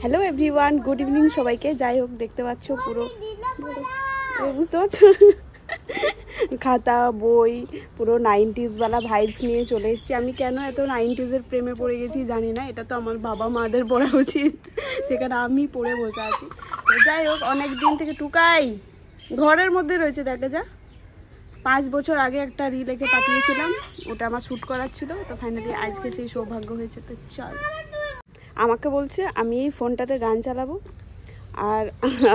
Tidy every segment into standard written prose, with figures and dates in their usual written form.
Hello everyone good evening सबाइके যাই হোক দেখতে পাচ্ছ পুরো বুঝতে পারছো খাতা বই পুরো 90s वाला ভাইবস নিয়ে চলে এসেছি। আমি কেন এত 90s এর প্রেমে পড়ে গেছি জানি না, এটা তো আমার বাবা মাদের পড়া উচিত, সেখানে আমি পড়ে বসে আছি। তো যাই হোক অনেক দিন থেকে টুকাই ঘরের মধ্যে রয়েছে, দেখা যা 5 বছর আগে একটা রিল এঁকে পাঠিয়েছিলাম, ওটা আমার শ্যুট করার ছিল। তো ফাইনালি আজকে সেই সৌভাগ্য হয়েছে। তো চল, আমাকে বলছে আমি এই ফোনটাতে গান চালাবো আর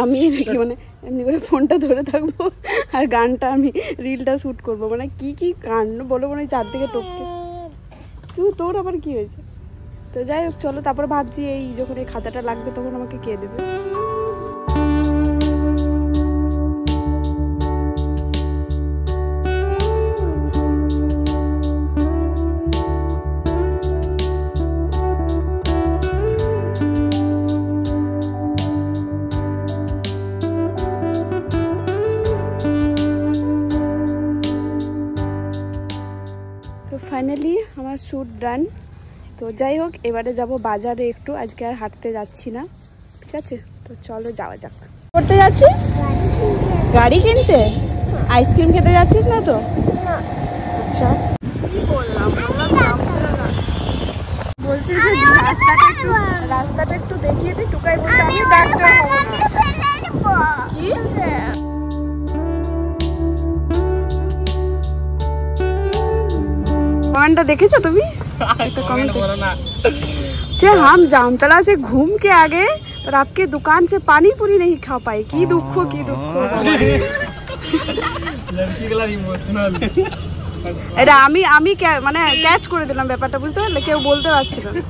আমি মানে এমনি করে ফোনটা ধরে থাকবো আর গানটা আমি রিলটা শ্যুট করবো। মানে কি কি গান বলো, মনে হয় চারদিকে টপকে। তোর আবার কি হয়েছে? তো যাই হোক চলো, তারপর ভাবছি এই যখন এই খাতাটা লাগবে তখন আমাকে কে দেবে। ফাইনালি আমার শ্যুট ডান। তো যাই হোক এবারে যাব বাজারে একটু, আজকে আর হাঁটতে যাচ্ছি না, ঠিক আছে? তো চলো যাওয়া যাক। করতে যাচ্ছিস? গাড়ি কিনতে? আইসক্রিম খেতে যাচ্ছিস না তো? আচ্ছা কি বললাম, বলছি যে রাস্তাটা একটু দেখিয়ে দে। টুকাই বলছে আমি ডাক্তার কি कमेंट देखो तुम हम जामतला से घूम के आ गए और आपके दुकान से पानी पूरी नहीं खा पाए। की दुख এটা আমি মানে ক্যাচ করে দিলাম ব্যাপারটা, বুঝতে পারলে? কেউ বলতে পারছিল না।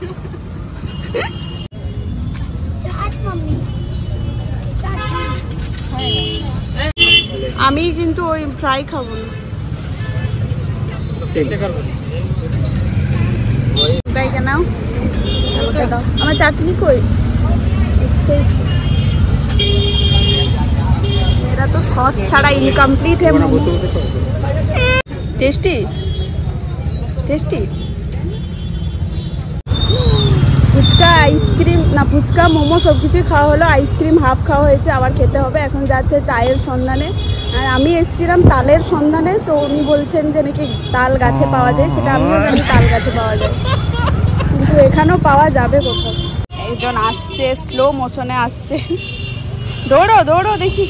আমি কিন্তু ওই ফ্রাই খাবো না। আমার চাটনি কই? मेरा तो सॉस छाड़ा इनकम्प्लीट है। टेस्टी टेस्टी ফুচকা আইসক্রিম না, ফুচকা মোমো সব কিছুই খাওয়া হলো, আইসক্রিম হাফ খাওয়া হয়েছে, আবার খেতে হবে। এখন যাচ্ছে চায়ের সন্ধানে, আর আমি এসেছিলাম তালের সন্ধানে। তো উনি বলছেন যে নাকি তাল গাছে পাওয়া যায়, সেটা আমিও জানি তাল গাছে পাওয়া যায়, কিন্তু এখানেও পাওয়া যাবে কোথাও। একজন আসছে, স্লো মোশনে আসছে, দৌড়ো দৌড়ো দেখি।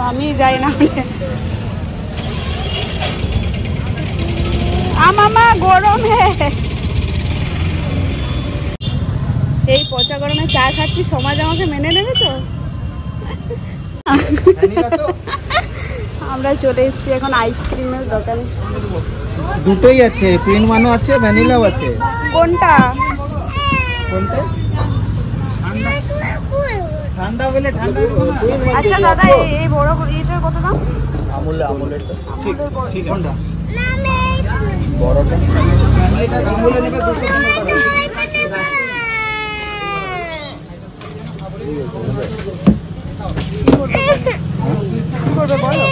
আমি যাই না মামা, গরম এই পচা গরমে চা খাচ্ছি, সমাজ আমাকে মেনে নেবে তো? আমরা চলে এসেছি এখন আইসক্রিমের দোকানে। দুটোই আছে, প্লেন ওয়ানও আছে, ভ্যানিলাও আছে। কোনটা কোনটা? ঠান্ডা বলে ঠান্ডা। আচ্ছা দাদা এই বড় এইটার কত দাম? আমুলের ঠিক ঠিক কোনটা? বড়টা আমুলে নেবে 200 টাকা। করবে বলো,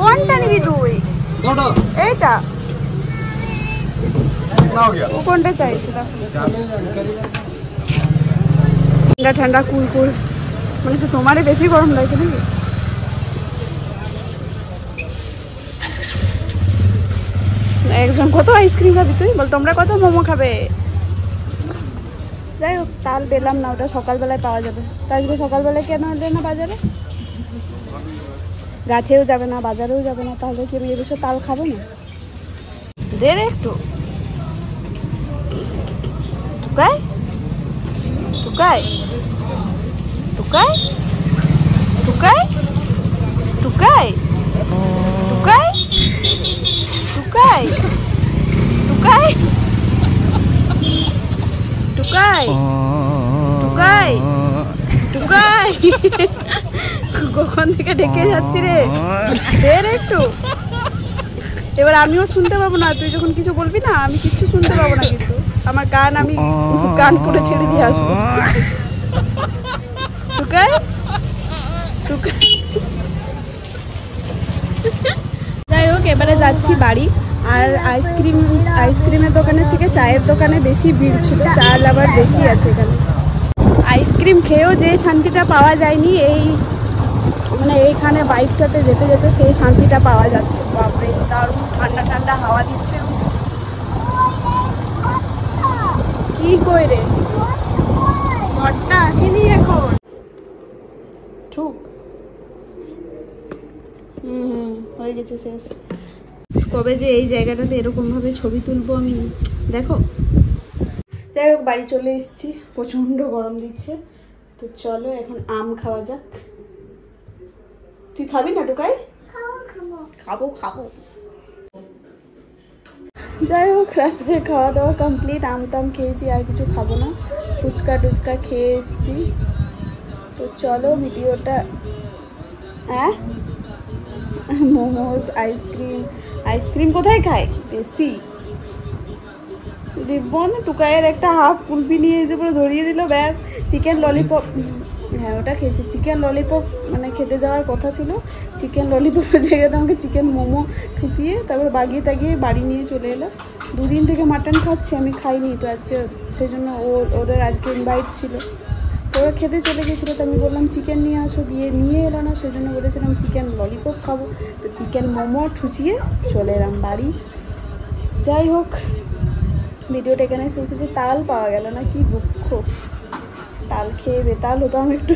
কোনটা নিবি তুই? এইটা কোনটা চাইছি? ঠান্ডা ঠান্ডা কুল কুল, মানে তোমারই বেশি গরম লাগছে নাকি? একজন কত আইসক্রিম খাবি তুই বল? তোমরা কত মোমো খাবে? যাই হোক তাল পেলাম না, ওটা সকালবেলায় পাওয়া যাবে। তো আজকে সকালবেলায় কেন এলে না বাজারে? গাছেও যাবে না, বাজারেও যাবে না, তাহলে কি আমি এবছর তাল খাবো না? দে রে একটু। টুকাই টুকাই টুকাই টুকাই টুকাই টুকাই টুকাই টুকাই টুকাই টুকাই টুকাই কখন থেকে ডেকে যাচ্ছি রে, একটু। এবার আমিও শুনতে পাবো না, তুই যখন কিছু বলবি না আমি কিচ্ছু শুনতে পাবো না, কিন্তু আমার গান আমি গান করে ছেড়ে দিয়ে আসবো। টুকাই টুকাই। যাই হোক হোক, এবারে যাচ্ছি বাড়ি। আর আইসক্রিমের দোকানের থেকে চায়ের দোকানে বেশি ভিড় ছিল, চা লাভার বেশি আছে এখানে। আইসক্রিম খেয়েও যে শান্তিটা পাওয়া যায়নি, এই মানে এইখানে বাইকটাতে যেতে যেতে সেই শান্তিটা পাওয়া যাচ্ছে। বাপরে দারুণ ঠান্ডা ঠান্ডা হাওয়া দিচ্ছে। কি কই রে, ঘরটা আসেনি এখন। ঠিক হয়ে গেছে শেষ। কবে যে এই জায়গাটাতে এরকম ভাবে ছবি তুলবো আমি, দেখো। যাই হোক, বাড়ি চলে এসেছি, প্রচন্ড গরম দিচ্ছে। তো চলো এখন আম খাওয়া যাক। তুই খাবি না টোকাই? খাবো খাবো। যাই হোক, রাত্রে খাওয়া দাওয়া কমপ্লিট, আম টাম খেয়েছি, আর কিছু খাবো না। ফুচকা টুচকা খেয়ে এসেছি। তো চলো ভিডিওটা, হ্যাঁ মোমোস, আইসক্রিম কোথায় খায় বেশি? দিব্যন টুকাইয়ের একটা হাফ কুলপি নিয়ে এসে পুরো ধরিয়ে দিল, ব্যাস। চিকেন ললিপপ, হ্যাঁ ওটা খেয়েছি। চিকেন ললিপপ মানে খেতে যাওয়ার কথা ছিল, চিকেন ললিপপের জায়গাতে আমাকে চিকেন মোমো ঠুকিয়ে তারপর বাগিয়ে তাগিয়ে বাড়ি নিয়ে চলে এলো। দুদিন থেকে মাটন খাচ্ছি, আমি খাইনি তো আজকে, সেই জন্য ওদের আজকে ইনভাইট ছিল, তো ওরা খেতে চলে গেছিলো। তো আমি বললাম চিকেন নিয়ে আসো, নিয়ে এলো না, সেই জন্য বলেছিলাম চিকেন ললিপপ খাবো। তো চিকেন মোমো ঠুচিয়ে চলে এলাম বাড়ি। যাই হোক, ভিডিওটা এখানে শেষ করছি। তাল পাওয়া গেল না, কি দুঃখ। তাল খেয়ে বেতাল হতাম একটু।